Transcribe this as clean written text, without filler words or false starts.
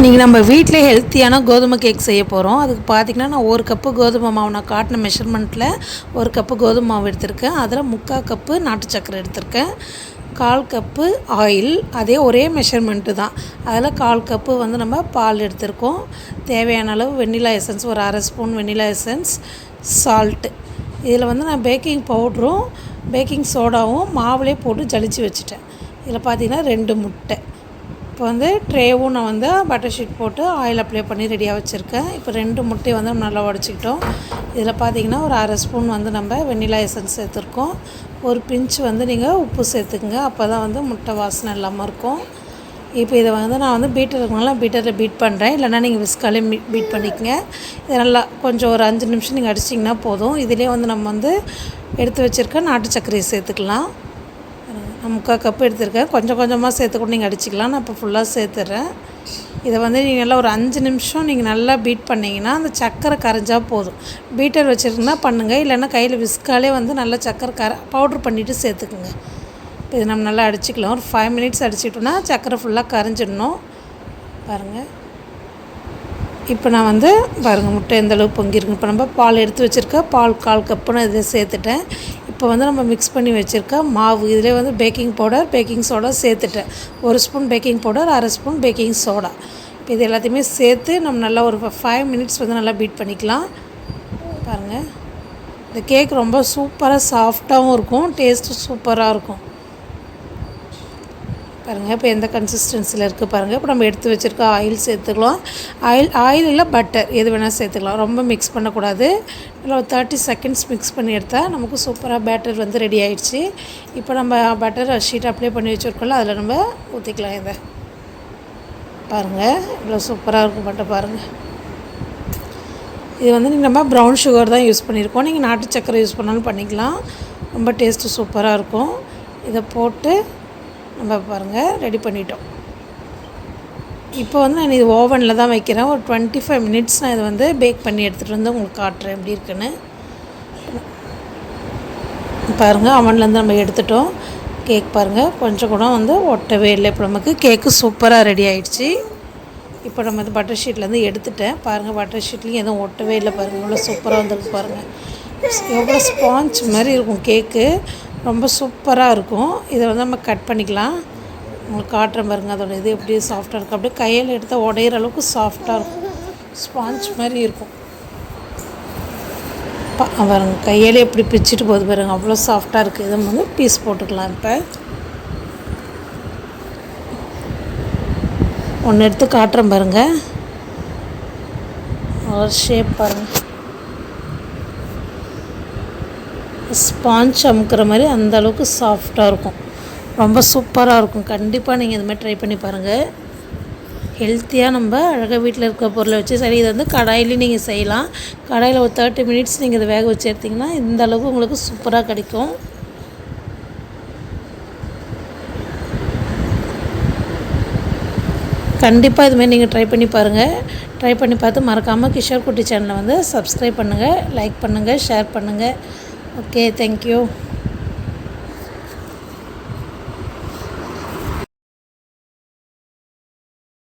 இன்றைக்கி நம்ம வீட்டிலே ஹெல்த்தியான கோதுமை கேக் செய்ய போகிறோம். அதுக்கு பார்த்திங்கன்னா நான் 1 கப்பு கோதுமை மாவு நான் காட்டின மெஷர்மெண்ட்டில் 1 கப்பு கோதுமை மாவு எடுத்திருக்கேன். அதில் 3/4 கப்பு நாட்டு சர்க்கரை எடுத்திருக்கேன். 1/4 கப்பு ஆயில், அதே ஒரே மெஷர்மெண்ட்டு தான். அதில் 1/4 கப்பு நம்ம பால் எடுத்திருக்கோம். தேவையான அளவு வெண்ணிலா எசன்ஸ், ஒரு 1/2 ஸ்பூன் வெண்ணிலா எசன்ஸ், சால்ட்டு. இதில் நான் பேக்கிங் பவுடரும் பேக்கிங் சோடாவும் மாவுலேயே போட்டு ஜலிச்சு வச்சுட்டேன். இதில் பார்த்திங்கன்னா 2 முட்டை. இப்போ ட்ரேவும் நான் பட்டர் ஷீட் போட்டு ஆயில் அப்ளை பண்ணி ரெடியாக வச்சுருக்கேன். இப்போ 2 முட்டையை நம்ம நல்லா உடச்சிக்கிட்டோம். இதில் பார்த்திங்கன்னா ஒரு 1/2 ஸ்பூன் நம்ம வெண்ணிலா எசன்ஸ் சேர்த்துருக்கோம். ஒரு பிஞ்ச் நீங்கள் உப்பு சேர்த்துக்குங்க. அப்போ தான் முட்டை வாசனை இல்லாமல் இருக்கும். இப்போ இதை நான் பீட்டர் இருக்கனால பீட்டரில் பீட் பண்ணுறேன். இல்லைனா நீங்கள் விஸ்காலே பீட் பண்ணிக்கங்க. இதை நல்லா கொஞ்சம் ஒரு 5 நிமிஷம் நீங்கள் அடிச்சிங்கன்னா போதும். இதிலே நம்ம எடுத்து வச்சுருக்க நாட்டு சர்க்கரையை சேர்த்துக்கலாம். நான் 3/4 கப்பு எடுத்துருக்கேன். கொஞ்சம் கொஞ்சமாக சேர்த்துக்கூட நீங்கள் அடிச்சிக்கலாம். நான் இப்போ ஃபுல்லாக சேர்த்துட்றேன். இதை நீங்கள் நல்லா ஒரு 5 நிமிஷம் நீங்கள் நல்லா பீட் பண்ணிங்கன்னா அந்த சர்க்கரை கரைஞ்சால் போதும். பீட்டர் வச்சுருந்தா பண்ணுங்கள், இல்லைன்னா கையில் விஸ்காலே நல்லா சர்க்கரை பவுட்ரு பண்ணிவிட்டு சேர்த்துக்குங்க. இப்போ இதை நம்ம நல்லா அடிச்சிக்கலாம். ஒரு 5 மினிட்ஸ் அடிச்சிட்டோன்னா சர்க்கரை ஃபுல்லாக கரைஞ்சிடணும். பாருங்கள், இப்போ நான் பாருங்கள் முட்டை எந்தளவு பொங்கியிருக்கு. இப்போ நம்ம பால் எடுத்து வச்சுருக்க பால் 1/4 கப்பு நான் இதை சேர்த்துட்டேன். இப்போ நம்ம மிக்ஸ் பண்ணி வச்சுருக்க மாவு இதிலே பேக்கிங் பவுடர் பேக்கிங் சோடா சேர்த்துட்டேன். 1 spoon baking powder, 1/2 spoon baking soda. இப்போ இது எல்லாத்தையுமே சேர்த்து நம்ம நல்லா ஒரு 5 மினிட்ஸ் நல்லா பீட் பண்ணிக்கலாம். பாருங்கள், இந்த கேக் ரொம்ப சூப்பராக சாஃப்டாகவும் இருக்கும், டேஸ்ட்டு சூப்பராக இருக்கும். பாருங்கள், இப்போ எந்த கன்சிஸ்டன்சியில் இருக்குது பாருங்கள். இப்போ நம்ம எடுத்து வச்சுருக்க ஆயில் சேர்த்துக்கலாம். ஆயில் இல்லை பட்டர் எது வேணால் சேர்த்துக்கலாம். ரொம்ப மிக்ஸ் பண்ணக்கூடாது. இல்லை ஒரு 30 செகண்ட்ஸ் மிக்ஸ் பண்ணி எடுத்தால் நமக்கு சூப்பராக பேட்டர் ரெடி ஆகிடுச்சு. இப்போ நம்ம பட்டர் ஷீட் அப்ளை பண்ணி வச்சுருக்கோம்ல, அதில் நம்ம ஊற்றிக்கலாம். இதை பாருங்கள், இவ்வளோ சூப்பராக இருக்கும் பட்டர். பாருங்கள், இது நீங்கள் நம்ம ப்ரௌன் சுகர் தான் யூஸ் பண்ணியிருக்கோம். நீங்கள் நாட்டு சக்கரை யூஸ் பண்ணாலும் பண்ணிக்கலாம். ரொம்ப டேஸ்ட்டு சூப்பராக இருக்கும். இதை போட்டு நம்ம பாருங்கள் ரெடி பண்ணிட்டோம். இப்போ நான் இது ஓவனில் தான் வைக்கிறேன். ஒரு 25 மினிட்ஸ் நான் இதை பேக் பண்ணி எடுத்துகிட்டு உங்களுக்கு காட்டுறேன் எப்படி இருக்குன்னு. பாருங்கள், அவன்லேருந்து நம்ம எடுத்துட்டோம். கேக் பாருங்கள் கொஞ்சம் கூட ஒட்டவே இல்லை. இப்போ நமக்கு கேக்கு சூப்பராக ரெடி ஆகிடுச்சு. இப்போ நம்ம பட்டர் ஷீட்லேருந்து எடுத்துட்டேன். பாருங்கள், பட்டர் ஷீட்லேயும் எதுவும் ஒட்டவே இல்லை. பாருங்கள், இவ்வளோ சூப்பராக வந்துருக்கு. பாருங்கள், எவ்வளோ ஸ்பாஞ்ச் மாதிரி இருக்கும் கேக்கு. ரொம்ப சூப்பராக இருக்கும். இதை நம்ம கட் பண்ணிக்கலாம். உங்களுக்கு காட்டுறேன் பாருங்கள், அதோட இது எப்படி சாஃப்டாக இருக்குது. அப்படியே கையில் எடுத்தால் உடையிற அளவுக்கு சாஃப்டாக இருக்கும், ஸ்பாஞ்ச் மாதிரி இருக்கும். பாருங்க, கையிலே எப்படி பிச்சுட்டு போகுது பாருங்கள், அவ்வளோ சாஃப்டாக இருக்குது. இதை பீஸ் போட்டுக்கலாம். இப்போ ஒன்று எடுத்து காட்டுறேன் பாருங்கள், ஒரு ஷேப் பாருங்கள், ஸ்பாஞ்ச் அமுக்கிற மாதிரி அந்த அளவுக்கு சாஃப்டாக இருக்கும். ரொம்ப சூப்பராக இருக்கும். கண்டிப்பாக நீங்கள் இது மாதிரி ட்ரை பண்ணி பாருங்கள். ஹெல்த்தியாக நம்ம அழகாக வீட்டில் இருக்க பொருளை வச்சு சரி. இதை கடாயிலையும் நீங்கள் செய்யலாம். கடாயில் ஒரு 30 மினிட்ஸ் நீங்கள் இதை வேக வச்சு எடுத்திங்கன்னா இந்த அளவுக்கு உங்களுக்கு சூப்பராக கிடைக்கும். கண்டிப்பாக இதுமாதிரி நீங்கள் ட்ரை பண்ணி பாருங்கள். ட்ரை பண்ணி பார்த்து மறக்காமல் கிஷோர் குட்டி சேனலை சப்ஸ்கிரைப் பண்ணுங்கள், லைக் பண்ணுங்கள், ஷேர் பண்ணுங்கள். Okay, thank you.